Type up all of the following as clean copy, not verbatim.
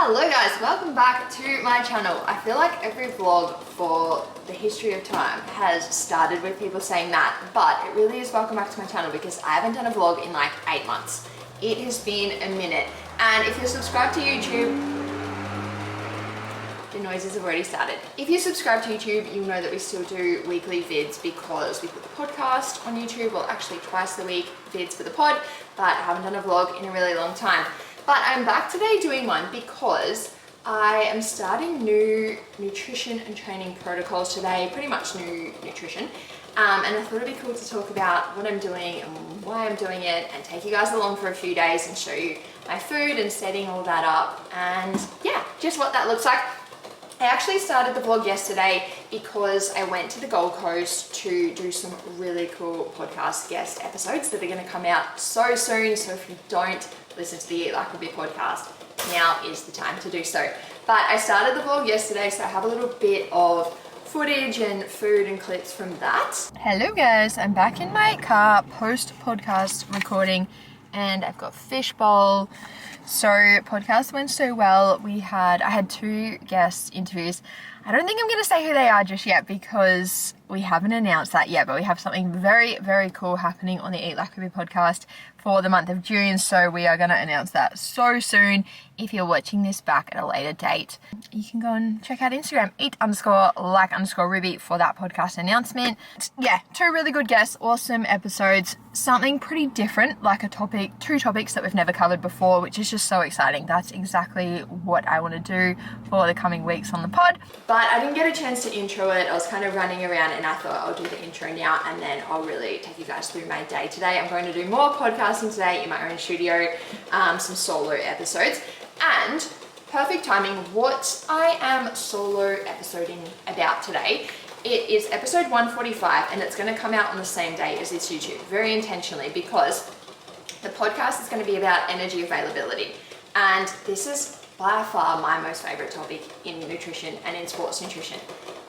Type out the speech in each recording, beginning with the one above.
Hello guys, welcome back to my channel. I feel like every vlog for the history of time has started with people saying that, but it really is welcome back to my channel because I haven't done a vlog in like 8 months. It has been a minute, and if you're subscribed to YouTube, the noises have already started. If you subscribe to YouTube, you'll know that we still do weekly vids because we put the podcast on YouTube, well actually twice a week vids for the pod, but I haven't done a vlog in a really long time. But I'm back today doing one because I am starting new nutrition and training protocols today, pretty much new nutrition. And I thought it'd be cool to talk about what I'm doing and why I'm doing it and take you guys along for a few days and show you my food and setting all that up and yeah, just what that looks like. I actually started the vlog yesterday because I went to the Gold Coast to do some really cool podcast guest episodes that are going to come out so soon. So if you don't listen to the Eat Like a Bit podcast, now is the time to do so. But I started the vlog yesterday, so I have a little bit of footage and food and clips from that. Hello guys, I'm back in my car post podcast recording and I've got fishbowl. So podcast went so well. I had 2 guest interviews. I don't think I'm going to say who they are just yet because we haven't announced that yet, but we have something very, very cool happening on the Eat Like a Bit podcast for the month of June. So we are going to announce that so soon. If you're watching this back at a later date, you can go and check out Instagram, eat_like_Ruby for that podcast announcement. Yeah, 2 really good guests, awesome episodes, something pretty different, like 2 topics that we've never covered before, which is just so exciting. That's exactly what I want to do for the coming weeks on the pod. But I didn't get a chance to intro it. I was kind of running around and I thought I'll do the intro now and then I'll really take you guys through my day today. I'm going to do more podcasting today in my own studio, some solo episodes. And perfect timing, what I am solo episoding about today, it is episode 145 and it's going to come out on the same day as this YouTube, very intentionally, because the podcast is going to be about energy availability. And this is by far my most favorite topic in nutrition and in sports nutrition.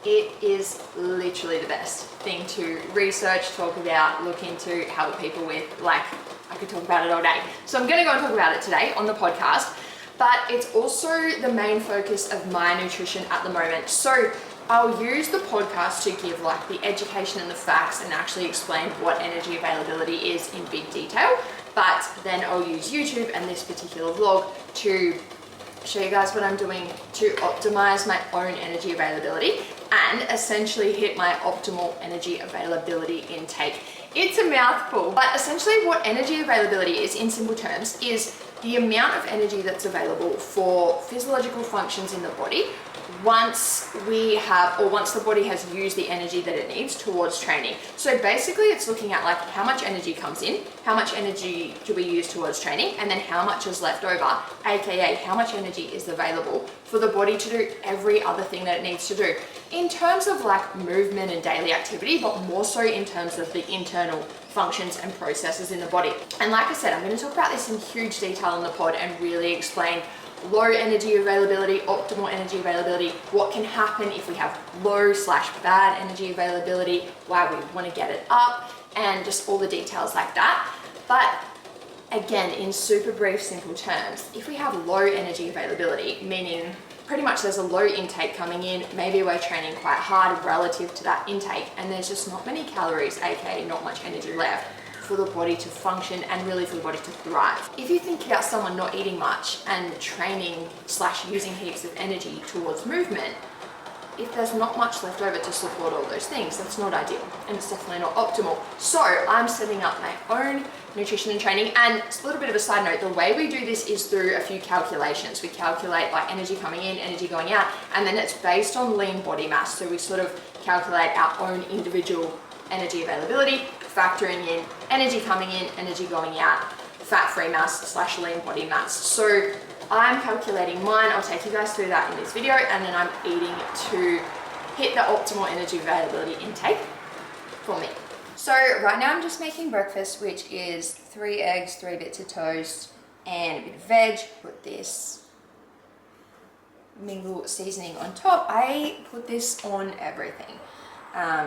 It is literally the best thing to research, talk about, look into, help people with. Like, I could talk about it all day. So I'm going to go and talk about it today on the podcast. But it's also the main focus of my nutrition at the moment. So I'll use the podcast to give like the education and the facts and actually explain what energy availability is in big detail. But then I'll use YouTube and this particular vlog to show you guys what I'm doing to optimize my own energy availability and essentially hit my optimal energy availability intake. It's a mouthful, but essentially what energy availability is in simple terms is the amount of energy that's available for physiological functions in the body once the body has used the energy that it needs towards training. So basically it's looking at like how much energy comes in, how much energy do we use towards training, and then how much is left over, aka how much energy is available for the body to do every other thing that it needs to do in terms of like movement and daily activity, but more so in terms of the internal functions and processes in the body. And like I said, I'm going to talk about this in huge detail in the pod and really explain low energy availability, optimal energy availability, what can happen if we have low/bad energy availability, why we want to get it up, and just all the details like that. But again, in super brief, simple terms, if we have low energy availability, meaning pretty much there's a low intake coming in, maybe we're training quite hard relative to that intake, and there's just not many calories, aka not much energy left for the body to function and really for the body to thrive. If you think about someone not eating much and training/using heaps of energy towards movement, if there's not much left over to support all those things, that's not ideal and it's definitely not optimal. So I'm setting up my own nutrition and training, and a little bit of a side note, the way we do this is through a few calculations. We calculate like energy coming in, energy going out, and then it's based on lean body mass. So we sort of calculate our own individual energy availability, factoring in energy coming in, energy going out, fat-free mass/lean body mass. So I'm calculating mine. I'll take you guys through that in this video, and then I'm eating to hit the optimal energy availability intake for me. So right now I'm just making breakfast, which is 3 eggs, 3 bits of toast, and a bit of veg. Put this mingle seasoning on top. I put this on everything.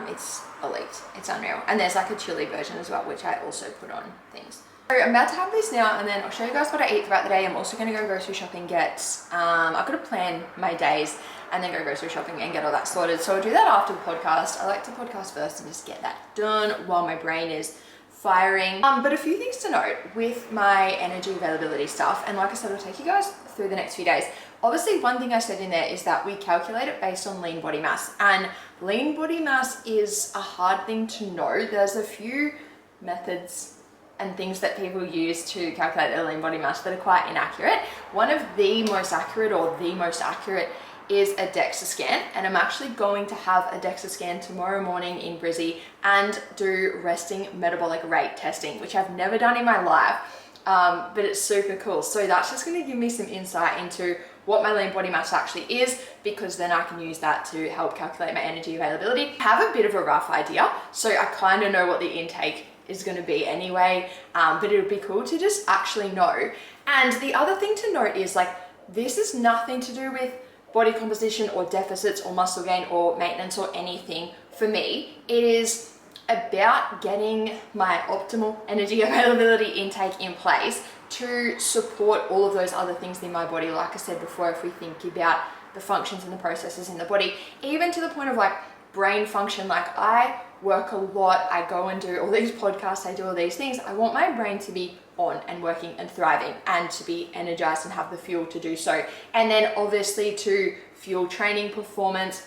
It's elite, it's unreal. And there's like a chili version as well, which I also put on things. So I'm about to have this now, and then I'll show you guys what I eat throughout the day. I'm also going to go grocery shopping, I've got to plan my days and then go grocery shopping and get all that sorted. So I'll do that after the podcast. I like to podcast first and just get that done while my brain is firing. But a few things to note with my energy availability stuff, and like I said, I'll take you guys through the next few days. Obviously, one thing I said in there is that we calculate it based on lean body mass, and lean body mass is a hard thing to know. There's a few methods and things that people use to calculate their lean body mass that are quite inaccurate. One of the most accurate, or the most accurate, is a DEXA scan, and I'm actually going to have a DEXA scan tomorrow morning in Brizzy and do resting metabolic rate testing, which I've never done in my life, but it's super cool. So that's just going to give me some insight into what my lean body mass actually is, because then I can use that to help calculate my energy availability. I have a bit of a rough idea, so I kind of know what the intake is going to be anyway, but it would be cool to just actually know. And the other thing to note is, like, this is nothing to do with body composition or deficits or muscle gain or maintenance or anything for me. It is about getting my optimal energy availability intake in place to support all of those other things in my body. Like I said before, if we think about the functions and the processes in the body, even to the point of like brain function, like I work a lot, I go and do all these podcasts, I do all these things. I want my brain to be on and working and thriving and to be energized and have the fuel to do so. And then obviously to fuel training performance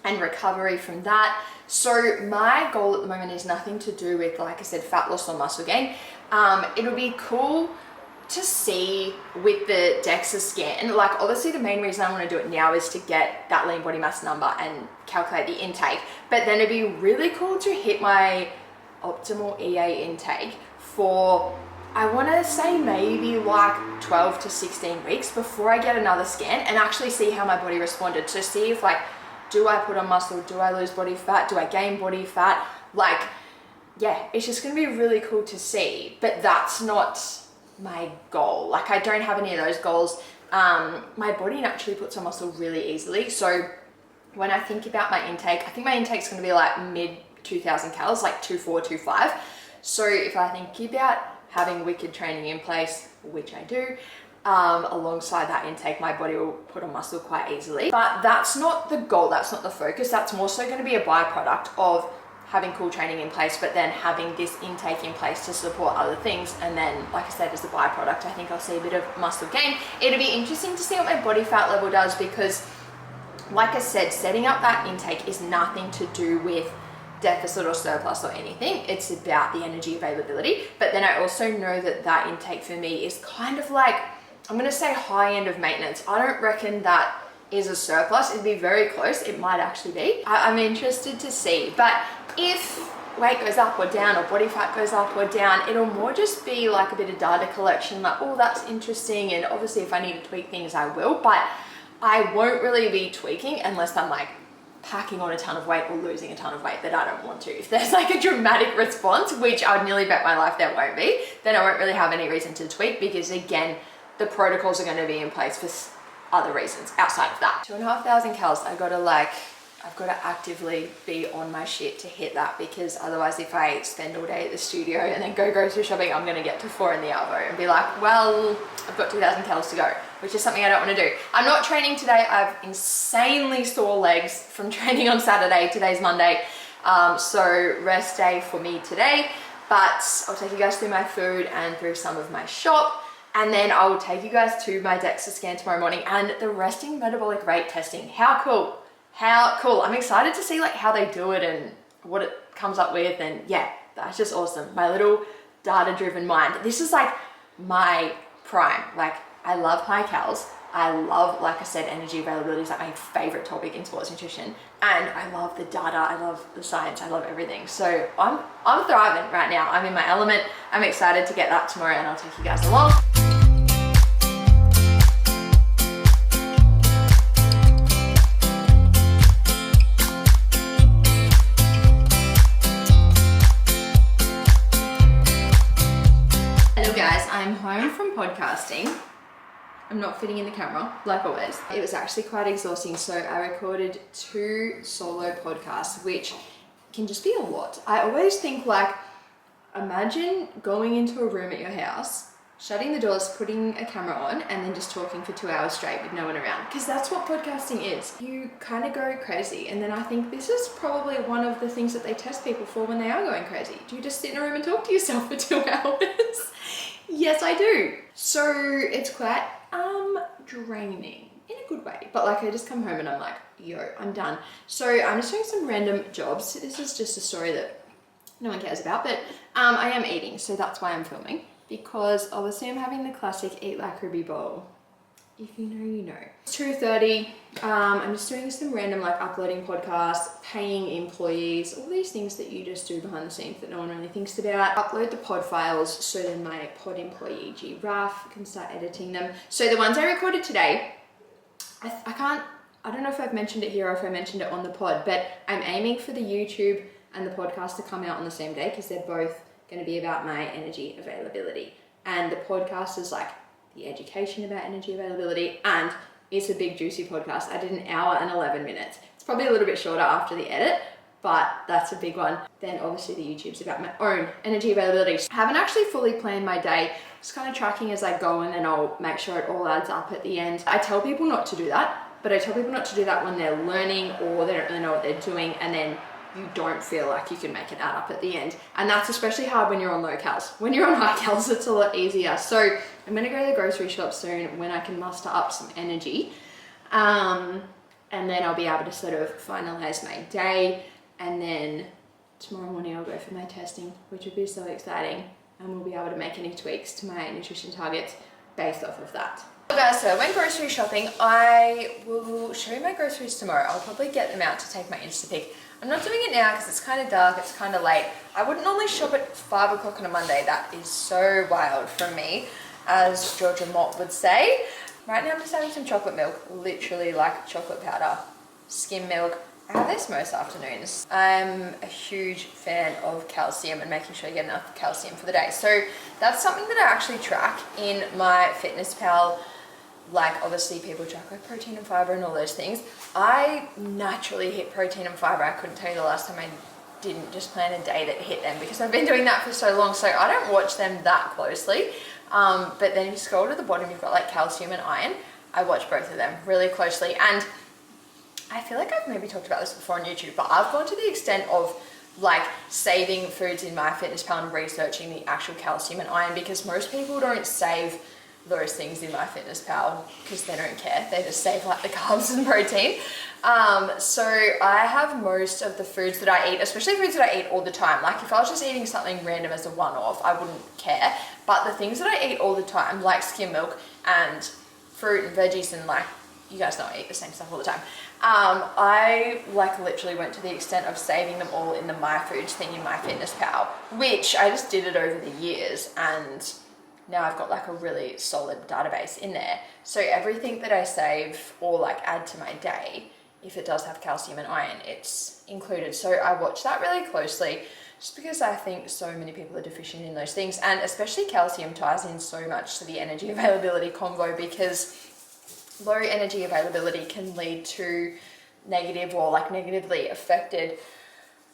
and recovery from that. So my goal at the moment is nothing to do with, like I said, fat loss or muscle gain. It'll be cool to see with the DEXA scan, like obviously the main reason I want to do it now is to get that lean body mass number and calculate the intake, but then it'd be really cool to hit my optimal EA intake for, I want to say maybe like 12 to 16 weeks before I get another scan, and actually see how my body responded. So see if, like, do I put on muscle, do I lose body fat, do I gain body fat, like, yeah, it's just going to be really cool to see. But that's not my goal. Like, I don't have any of those goals. My body naturally puts on muscle really easily. So when I think about my intake, I think my intake is going to be like mid 2000 calories, like 24, 25. So if I think about having wicked training in place, which I do, alongside that intake, my body will put on muscle quite easily. But that's not the goal, that's not the focus. That's more so going to be a byproduct of having cool training in place, but then having this intake in place to support other things. And then, like I said, as a byproduct, I think I'll see a bit of muscle gain. It'll be interesting to see what my body fat level does, because like I said, setting up that intake is nothing to do with deficit or surplus or anything. It's about the energy availability. But then I also know that that intake for me is kind of like, I'm going to say high end of maintenance. I don't reckon that is a surplus. It'd be very close. It might actually be. I'm interested to see. But if weight goes up or down, or body fat goes up or down, it'll more just be like a bit of data collection, like, oh, that's interesting. And obviously if I need to tweak things, I will, but I won't really be tweaking unless I'm like packing on a ton of weight or losing a ton of weight that I don't want to. If there's like a dramatic response, which I'd nearly bet my life there won't be, then I won't really have any reason to tweak, because again, the protocols are going to be in place for other reasons outside of that. 2,500 calories, I've got to actively be on my shit to hit that, because otherwise if I spend all day at the studio and then go grocery shopping, I'm going to get to 4 in the arvo and be like, well, I've got 2,000 calories to go, which is something I don't want to do. I'm not training today. I have insanely sore legs from training on Saturday. Today's Monday. So rest day for me today, but I'll take you guys through my food and through some of my shop. And then I will take you guys to my DEXA scan tomorrow morning and the resting metabolic rate testing. How cool. How cool. I'm excited to see like how they do it and what it comes up with. And yeah, that's just awesome. My little data-driven mind. This is like my prime. Like, I love high calories. I love, like I said, energy availability is like my favorite topic in sports nutrition. And I love the data. I love the science. I love everything. So I'm thriving right now. I'm in my element. I'm excited to get that tomorrow, and I'll take you guys along. Hello guys, I'm home from podcasting. I'm not fitting in the camera, like always. It was actually quite exhausting, so I recorded 2 solo podcasts, which can just be a lot. I always think like, Imagine going into a room at your house, shutting the doors, putting a camera on, and then just talking for 2 hours straight with no one around. Because that's what podcasting is. You kind of go crazy. And then I think this is probably one of the things that they test people for when they are going crazy. Do you just sit in a room and talk to yourself for 2 hours? Yes, I do. So it's quite draining in a good way. But like I just come home and I'm like, yo, I'm done. So I'm just doing some random jobs. This is just a story that no one cares about, but I am eating, so that's why I'm filming. Because obviously I'm having the classic eat like Ruby bowl. If you know, you know. It's 2:30. I'm just doing some random like uploading podcasts, paying employees, all these things that you just do behind the scenes that no one really thinks about. Upload the pod files so then my pod employee Giraffe can start editing them. So the ones I recorded today, I don't know if I've mentioned it here or if I mentioned it on the pod, but I'm aiming for the YouTube and the podcast to come out on the same day because they're both going to be about my energy availability. And the podcast is like the education about energy availability, and it's a big juicy podcast. I did 1 hour and 11 minutes. It's probably a little bit shorter after the edit, but that's a big one. Then obviously the YouTube's about my own energy availability. I haven't actually fully planned my day. Just kind of tracking as I go, and then I'll make sure it all adds up at the end. I tell people not to do that, but I tell people not to do that when they're learning or they don't really know what they're doing, and then you don't feel like you can make it add up at the end. And that's especially hard when you're on low calories. When you're on high calories, it's a lot easier. So I'm gonna go to the grocery shop soon when I can muster up some energy. And then I'll be able to sort of finalize my day. And then tomorrow morning I'll go for my testing, which would be so exciting. And we'll be able to make any tweaks to my nutrition targets based off of that. Guys, so I went grocery shopping. I will show you my groceries tomorrow. I'll probably get them out to take my Instapic. I'm not doing it now because it's kind of dark, it's kind of late. I wouldn't normally shop at 5 o'clock on a Monday. That is so wild from me, as Georgia Mott would say. Right now I'm just having some chocolate milk, literally like chocolate powder, skim milk. I have this most afternoons. I'm a huge fan of calcium and making sure I get enough calcium for the day. So that's something that I actually track in my FitnessPal. Like obviously people track like protein and fiber and all those things. I naturally hit protein and fiber. I couldn't tell you the last time I didn't just plan a day that hit them because I've been doing that for so long. So I don't watch them that closely. But then if you scroll to the bottom, you've got like calcium and iron. I watch both of them really closely. And I feel like I've maybe talked about this before on YouTube, but I've gone to the extent of like saving foods in my FitnessPal and researching the actual calcium and iron, because most people don't save those things in my FitnessPal because they don't care. They just save like the carbs and protein. So I have most of the foods that I eat, especially foods that I eat all the time. Like if I was just eating something random as a one-off, I wouldn't care. But the things that I eat all the time, like skim milk and fruit and veggies, and like, you guys know I eat the same stuff all the time. I like literally went to the extent of saving them all in the My Foods thing in my FitnessPal, which I just did it over the years, and now I've got like a really solid database in there. So everything that I save or like add to my day, if it does have calcium and iron, it's included. So I watch that really closely just because I think so many people are deficient in those things. And especially calcium ties in so much to the energy availability combo, because low energy availability can lead to negative or like negatively affected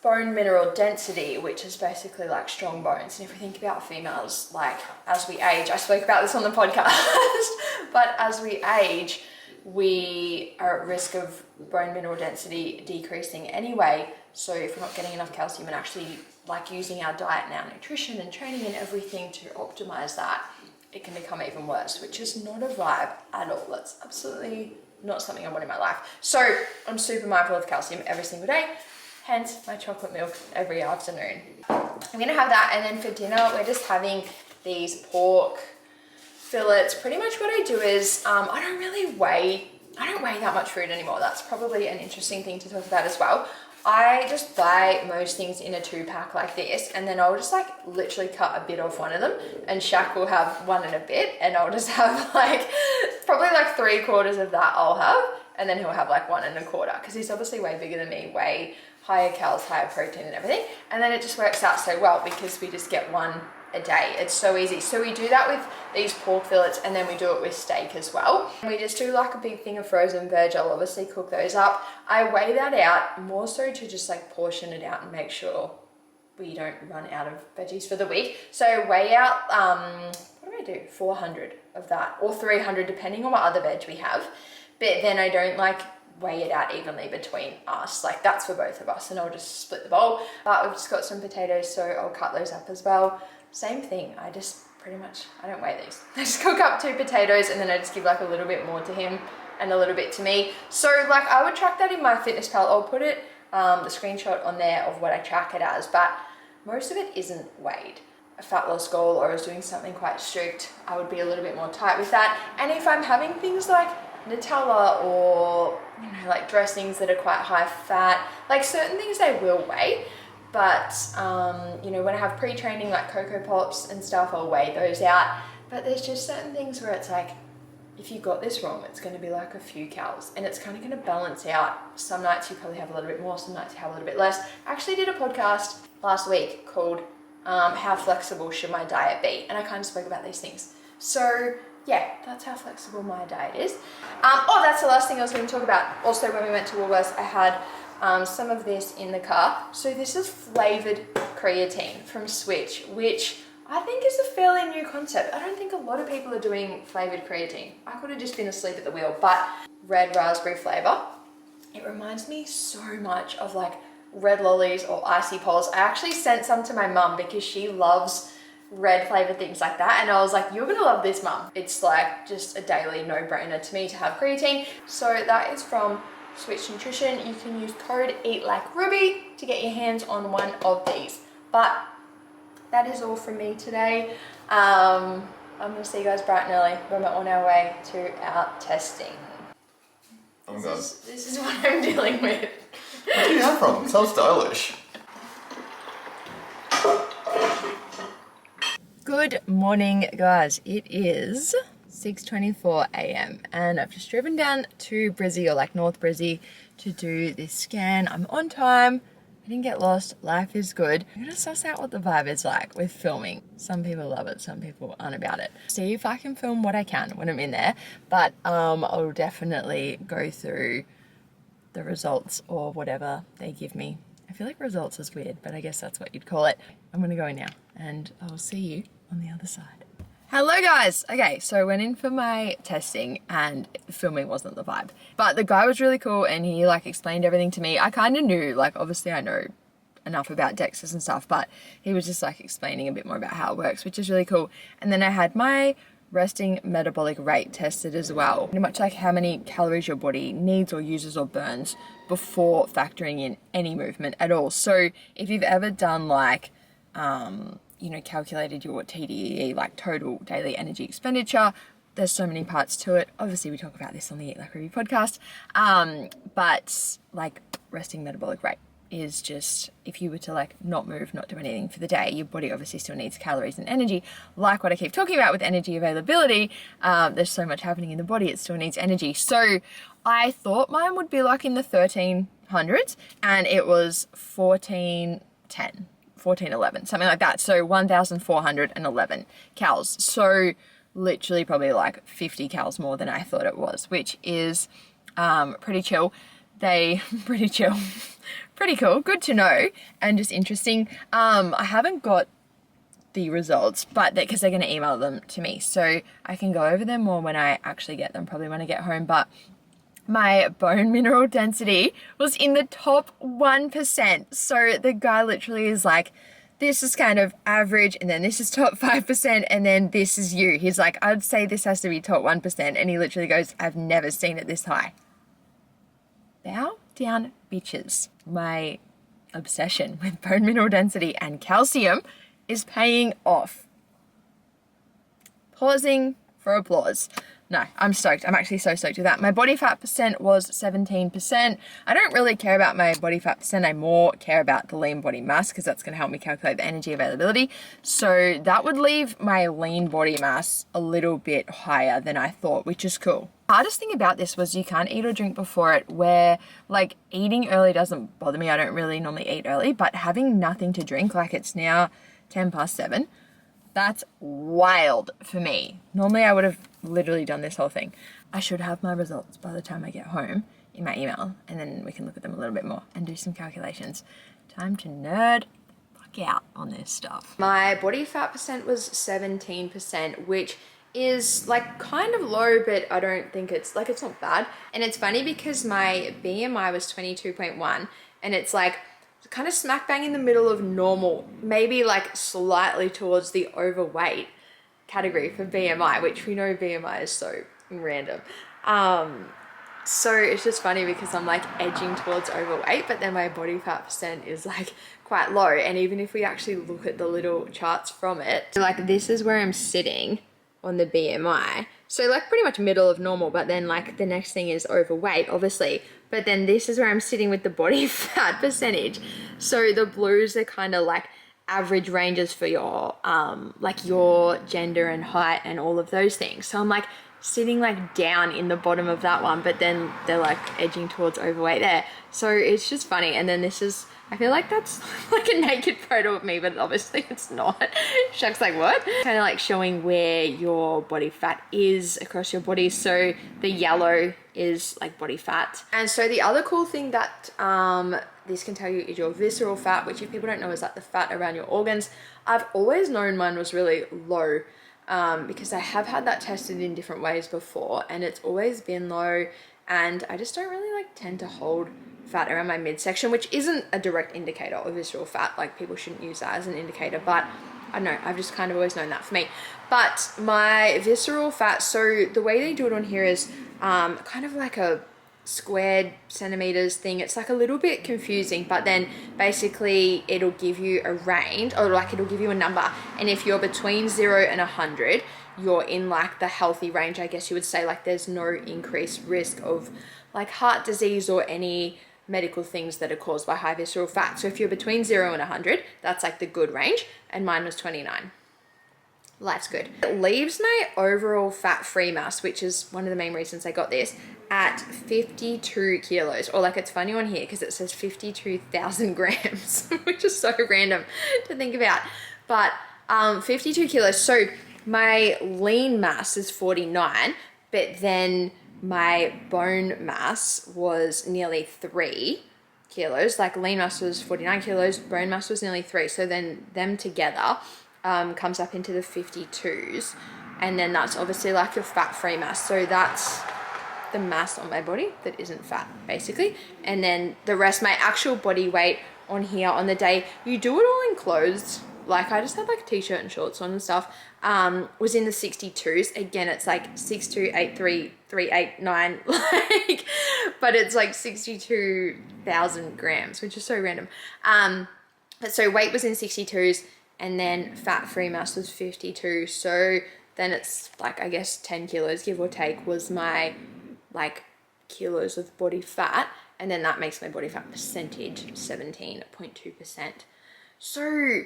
bone mineral density, which is basically like strong bones. And if we think about females, like as we age, I spoke about this on the podcast, but as we age, we are at risk of bone mineral density decreasing anyway. So if we're not getting enough calcium and actually like using our diet and our nutrition and training and everything to optimize that, it can become even worse, which is not a vibe at all. That's absolutely not something I want in my life. So I'm super mindful of calcium every single day, hence my chocolate milk every afternoon. I'm gonna have that, and then for dinner, we're just having these pork fillets. Pretty much what I do is, I don't weigh that much food anymore. That's probably an interesting thing to talk about as well. I just buy most things in a 2-pack like this, and then I'll just like literally cut a bit off one of them, and Shaq will have one and a bit, and I'll just have like probably like 3/4 of that I'll have, and then he'll have like 1 1/4, because he's obviously way bigger than me, way higher calories, higher protein and everything. And then it just works out so well because we just get one a day. It's so easy. So we do that with these pork fillets, and then we do it with steak as well. And we just do like a big thing of frozen veg. I'll obviously cook those up. I weigh that out more so to just like portion it out and make sure we don't run out of veggies for the week. So weigh out, what do I do? 400 of that, or 300 depending on what other veg we have. But then I don't like weigh it out evenly between us. Like that's for both of us, and I'll just split the bowl. But we've just got some potatoes, so I'll cut those up as well. Same thing, I just pretty much, I don't weigh these. I just cook up 2 potatoes and then I just give like a little bit more to him and a little bit to me. So like I would track that in my fitness pal. I'll put it, the screenshot on there of what I track it as, but most of it isn't weighed. A fat loss goal, or I was doing something quite strict, I would be a little bit more tight with that. And if I'm having things like Nutella or, you know, like dressings that are quite high fat, like certain things they will weigh. But, you know, when I have pre-training like Cocoa Pops and stuff, I'll weigh those out. But there's just certain things where it's like, if you got this wrong, it's going to be like a few calories, and it's kind of going to balance out. Some nights you probably have a little bit more, some nights you have a little bit less. I actually did a podcast last week called How Flexible Should My Diet Be? And I kind of spoke about these things. So yeah, that's how flexible my diet is. Oh, that's the last thing I was going to talk about. Also, when we went to Woolworths, I had some of this in the car. So this is flavored creatine from Switch, which I think is a fairly new concept. I don't think a lot of people are doing flavored creatine. I could have just been asleep at the wheel, but red raspberry flavor. It reminds me so much of like red lollies or icy poles. I actually sent some to my mum because she loves red flavored things like that, and I was like, you're gonna love this, mum. It's like just a daily no-brainer to me to have creatine. So that is from Switch Nutrition. You can use code EATLIKERuby to get your hands on one of these. But that is all from me today. I'm gonna see you guys bright and early when we're on our way to our testing. Oh my god. This is what I'm dealing with. Where do you have from? It sounds stylish. Good morning, guys. It is 6:24 a.m. and I've just driven down to Brizzy, or like North Brizzy, to do this scan. I'm on time. I didn't get lost. Life is good. I'm gonna suss out what the vibe is like with filming. Some people love it, some people aren't about it. See if I can film what I can when I'm in there, but I'll definitely go through the results or whatever they give me. I feel like results is weird, but I guess that's what you'd call it. I'm gonna go in now and I'll see you on the other side. Hello guys! Okay, so I went in for my testing and filming wasn't the vibe. But the guy was really cool and he like explained everything to me. I kind of knew, like obviously I know enough about DEXAs and stuff, but he was just like explaining a bit more about how it works, which is really cool. And then I had my resting metabolic rate tested as well. Pretty much like how many calories your body needs or uses or burns before factoring in any movement at all. So if you've ever done like, you know, calculated your TDEE, like total daily energy expenditure, there's so many parts to it. Obviously we talk about this on the Eat Like Ruby podcast, but like resting metabolic rate is just, if you were to like not move, not do anything for the day, your body obviously still needs calories and energy. Like what I keep talking about with energy availability, there's so much happening in the body, it still needs energy. So I thought mine would be like in the 1300s, and it was 1410. 1411, something like that. So 1,411 calories. So literally probably like 50 calories more than I thought it was, which is pretty chill. Pretty chill. Pretty cool. Good to know and just interesting. I haven't got the results, but because they're going to email them to me, so I can go over them more when I actually get them, probably when I get home. But my bone mineral density was in the top 1%. So the guy literally is like, this is kind of average, and then this is top 5%, and then this is you. He's like, I'd say this has to be top 1%. And he literally goes, I've never seen it this high. Bow down, bitches. My obsession with bone mineral density and calcium is paying off. Pausing for applause. No, I'm stoked. I'm actually so stoked with that. My body fat percent was 17%. I don't really care about my body fat percent. I more care about the lean body mass because that's going to help me calculate the energy availability. So that would leave my lean body mass a little bit higher than I thought, which is cool. Hardest thing about this was you can't eat or drink before it, where like eating early doesn't bother me. I don't really normally eat early, but having nothing to drink, like it's now 7:10, that's wild for me. Normally I would have literally done this whole thing. I should have my results by the time I get home in my email, and then we can look at them a little bit more and do some calculations. Time to nerd fucking out on this stuff. My body fat percent was 17%, which is like kind of low, but I don't think it's like, it's not bad. And it's funny because my BMI was 22.1 and it's like kind of smack bang in the middle of normal, maybe like slightly towards the overweight category for BMI, which we know BMI is so random. So it's just funny because I'm like edging towards overweight, but then my body fat percent is like quite low. And even if we actually look at the little charts from it, like this is where I'm sitting on the BMI. So like pretty much middle of normal, but then like the next thing is overweight, obviously. But then this is where I'm sitting with the body fat percentage. So the blues are kind of like average ranges for your like your gender and height and all of those things. So I'm like sitting like down in the bottom of that one, but then they're like edging towards overweight there. So it's just funny. And then this is, I feel like that's like a naked photo of me, but obviously it's not. Shucks, like what? Kind of like showing where your body fat is across your body. So the yellow is like body fat. And so the other cool thing that this can tell you is your visceral fat, which if people don't know is like the fat around your organs. I've always known mine was really low because I have had that tested in different ways before and it's always been low, and I just don't really like tend to hold fat around my midsection, which isn't a direct indicator of visceral fat. Like people shouldn't use that as an indicator, but I don't know, I've just kind of always known that for me. But my visceral fat, so the way they do it on here is kind of like a squared centimeters thing. It's like a little bit confusing, but then basically it'll give you a range, or like it'll give you a number, and if you're between 0 and 100, you're in like the healthy range, I guess you would say. Like there's no increased risk of like heart disease or any medical things that are caused by high visceral fat. So if you're between 0 and 100, that's like the good range, and mine was 29. Life's good. It leaves my overall fat-free mass, which is one of the main reasons I got this, at 52 kilos. Or like, it's funny on here because it says 52,000 grams, which is so random to think about. But 52 kilos. So my lean mass is 49, but then my bone mass was nearly 3 kilos. Like lean mass was 49 kilos, bone mass was nearly 3. So then them together comes up into the 52s, and then that's obviously like your fat-free mass. So that's the mass on my body that isn't fat, basically. And then the rest, my actual body weight on here on the day, you do it all in clothes. Like I just had like a t-shirt and shorts on and stuff, was in the 62s. Again, it's like 628338 like, but it's like 62,000 grams, which is so random. So weight was in 62s, and then fat-free mass was 52. So then it's like, I guess 10 kilos, give or take, was my like kilos of body fat. And then that makes my body fat percentage 17.2%. So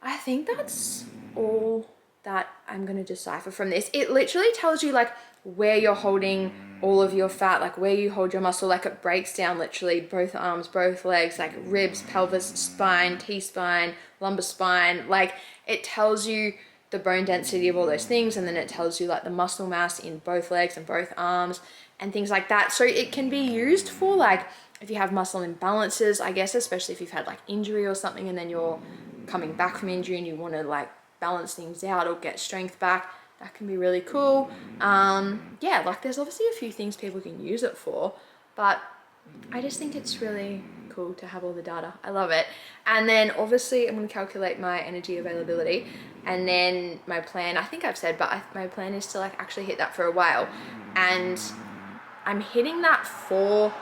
I think that's all that I'm going to decipher from this. It literally tells you like where you're holding all of your fat, like where you hold your muscle. Like it breaks down literally both arms, both legs, like ribs, pelvis, spine, T-spine, lumbar spine. Like it tells you the bone density of all those things, and then it tells you like the muscle mass in both legs and both arms and things like that. So it can be used for like if you have muscle imbalances, I guess, especially if you've had like injury or something and then you're coming back from injury and you want to like balance things out or get strength back. That can be really cool. Yeah, like there's obviously a few things people can use it for, but I just think it's really cool to have all the data. I love it. And then obviously I'm going to calculate my energy availability, and then my plan, I think I've said, but my plan is to like actually hit that for a while. And I'm hitting that for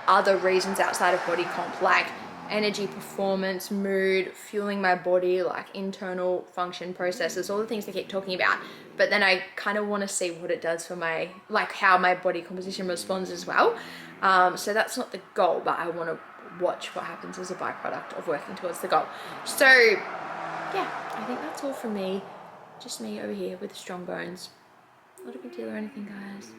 other reasons outside of body comp, like energy, performance, mood, fueling my body, like internal function processes, all the things I keep talking about. But then I kind of want to see what it does for my, like how my body composition responds as well. So that's not the goal, but I want to watch what happens as a byproduct of working towards the goal. So yeah, I think that's all from me. Just me over here with strong bones. Not a big deal or anything, guys.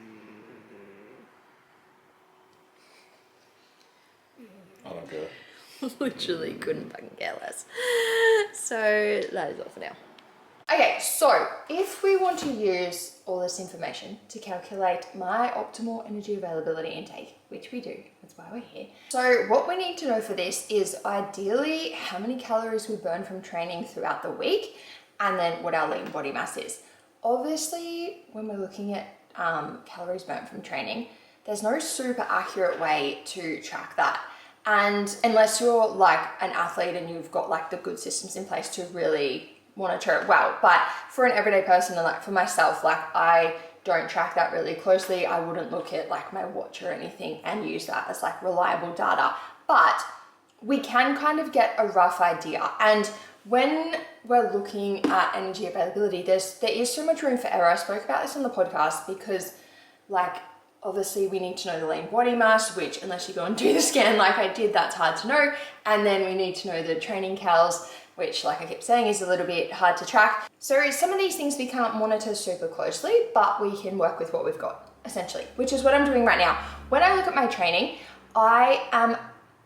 I don't care. Literally couldn't fucking care less. So that is all for now. Okay, so if we want to use all this information to calculate my optimal energy availability intake, which we do, that's why we're here. So what we need to know for this is ideally how many calories we burn from training throughout the week, and then what our lean body mass is. Obviously, when we're looking at calories burnt from training, there's no super accurate way to track that. And unless you're like an athlete and you've got like the good systems in place to really monitor it well. But for an everyday person, and like for myself, like I don't track that really closely. I wouldn't look at like my watch or anything and use that as like reliable data. But we can kind of get a rough idea. And when we're looking at energy availability, there is so much room for error. I spoke about this on the podcast because like obviously we need to know the lean body mass, which unless you go and do the scan like I did, that's hard to know. And then we need to know the training calories, which like I keep saying is a little bit hard to track. So some of these things we can't monitor super closely, but we can work with what we've got essentially, which is what I'm doing right now. When I look at my training, I am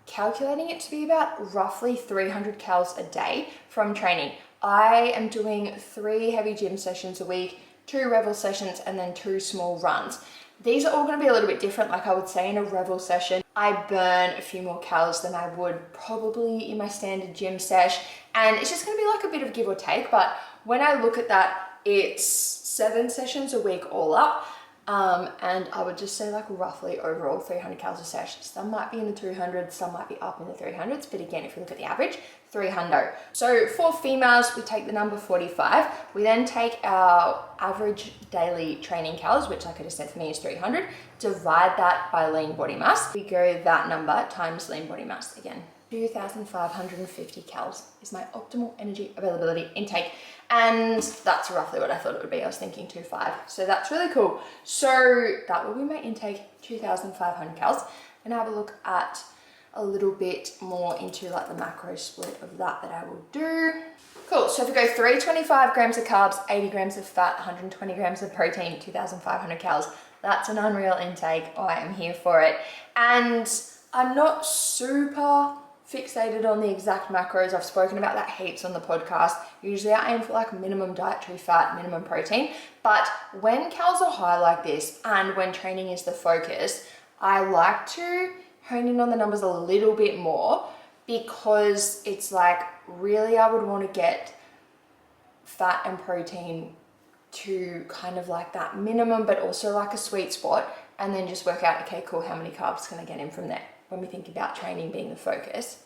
calculating it to be about roughly 300 calories a day from training. I am doing 3 heavy gym sessions a week, 2 revel sessions, and then 2 small runs. These are all going to be a little bit different. Like I would say in a revel session, I burn a few more calories than I would probably in my standard gym sesh. And it's just going to be like a bit of give or take. But when I look at that, it's 7 sessions a week all up. And I would just say like roughly overall 300 calories a session. Some might be in the 200s, some might be up in the 300s. But again, if you look at the average, 300. So for females, we take the number 45. We then take our average daily training calories, which like I just said for me is 300, divide that by lean body mass. We go that number times lean body mass again. 2,550 calories is my optimal energy availability intake. And that's roughly what I thought it would be. I was thinking 2.5. So that's really cool. So that will be my intake, 2,500 calories. And have a look at a little bit more into like the macro split of that I will do. Cool, so if we go 325 grams of carbs, 80 grams of fat, 120 grams of protein, 2,500 calories, that's an unreal intake. I am here for it. And I'm not super fixated on the exact macros. I've spoken about that heaps on the podcast. Usually I aim for like minimum dietary fat, minimum protein. But when calories are high like this and when training is the focus, I like to hone in on the numbers a little bit more because it's like really I would want to get fat and protein to kind of like that minimum but also like a sweet spot, and then just work out, okay, cool, how many carbs can I get in from there? When we think about training being the focus,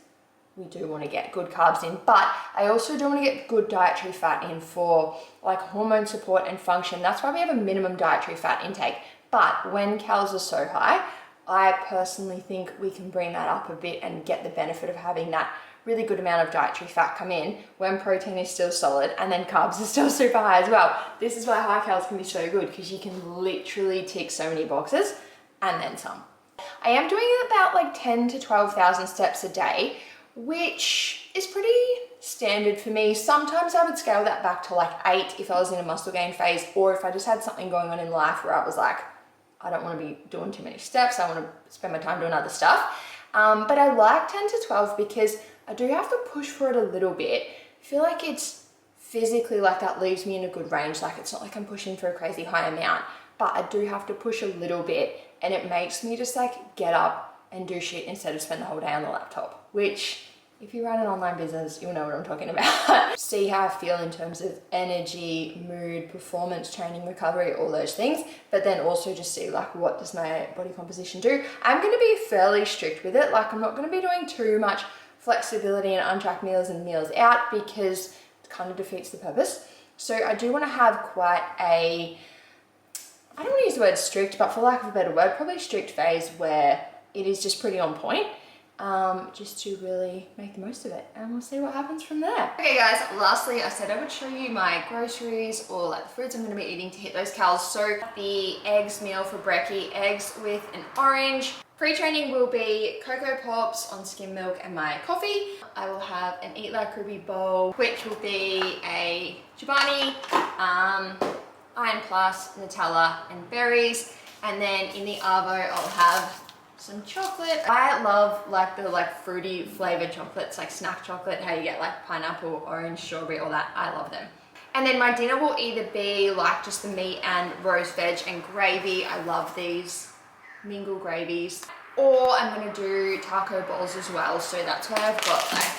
we do want to get good carbs in, but I also do want to get good dietary fat in for like hormone support and function. That's why we have a minimum dietary fat intake. But when calories are so high, I personally think we can bring that up a bit and get the benefit of having that really good amount of dietary fat come in when protein is still solid and then carbs are still super high as well. This is why high calories can be so good, because you can literally tick so many boxes and then some. I am doing about like 10 to 12,000 steps a day, which is pretty standard for me. Sometimes I would scale that back to like 8 if I was in a muscle gain phase, or if I just had something going on in life where I was like, I don't want to be doing too many steps, I want to spend my time doing other stuff. But I like 10 to 12 because I do have to push for it a little bit. I feel like it's physically like that leaves me in a good range. Like it's not like I'm pushing for a crazy high amount, but I do have to push a little bit, and it makes me just like get up and do shit instead of spend the whole day on the laptop, which if you run an online business, you'll know what I'm talking about. See how I feel in terms of energy, mood, performance, training, recovery, all those things, but then also just see like what does my body composition do. I'm going to be fairly strict with it. Like I'm not going to be doing too much flexibility and untracked meals and meals out because it kind of defeats the purpose. So I do want to have quite a, I don't want to use the word strict, but for lack of a better word, probably strict phase where it is just pretty on point. Just to really make the most of it, and we'll see what happens from there. Okay guys, lastly I said I would show you my groceries or like the foods I'm going to be eating to hit those calories. So the eggs meal for brekkie, eggs with an orange. Pre-training will be Cocoa Pops on skim milk and my coffee. I will have an Eat Like Ruby bowl, which will be a Chobani, Iron Plus, Nutella and berries, and then in the Arvo I'll have some chocolate. I love like the fruity flavored chocolates, like snack chocolate, how you get like pineapple, orange, strawberry, all that. I love them. And then my dinner will either be like just the meat and roast veg and gravy. I love these mingle gravies. Or I'm gonna do taco bowls as well. So that's why I've got like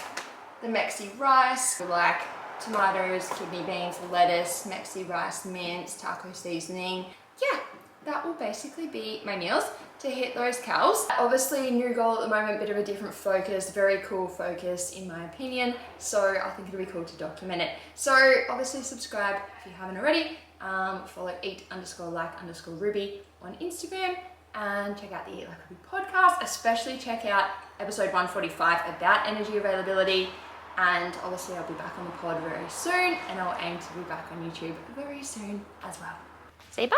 the Mexi rice, like tomatoes, kidney beans, lettuce, Mexi rice, mince, taco seasoning. Yeah, that will basically be my meals to hit those calories. Obviously, new goal at the moment, bit of a different focus, very cool focus in my opinion. So I think it'll be cool to document it. So obviously subscribe if you haven't already. Follow eat_like_Ruby on Instagram and check out the Eat Like Ruby podcast. Especially check out episode 145 about energy availability. And obviously I'll be back on the pod very soon, and I'll aim to be back on YouTube very soon as well. Say bye!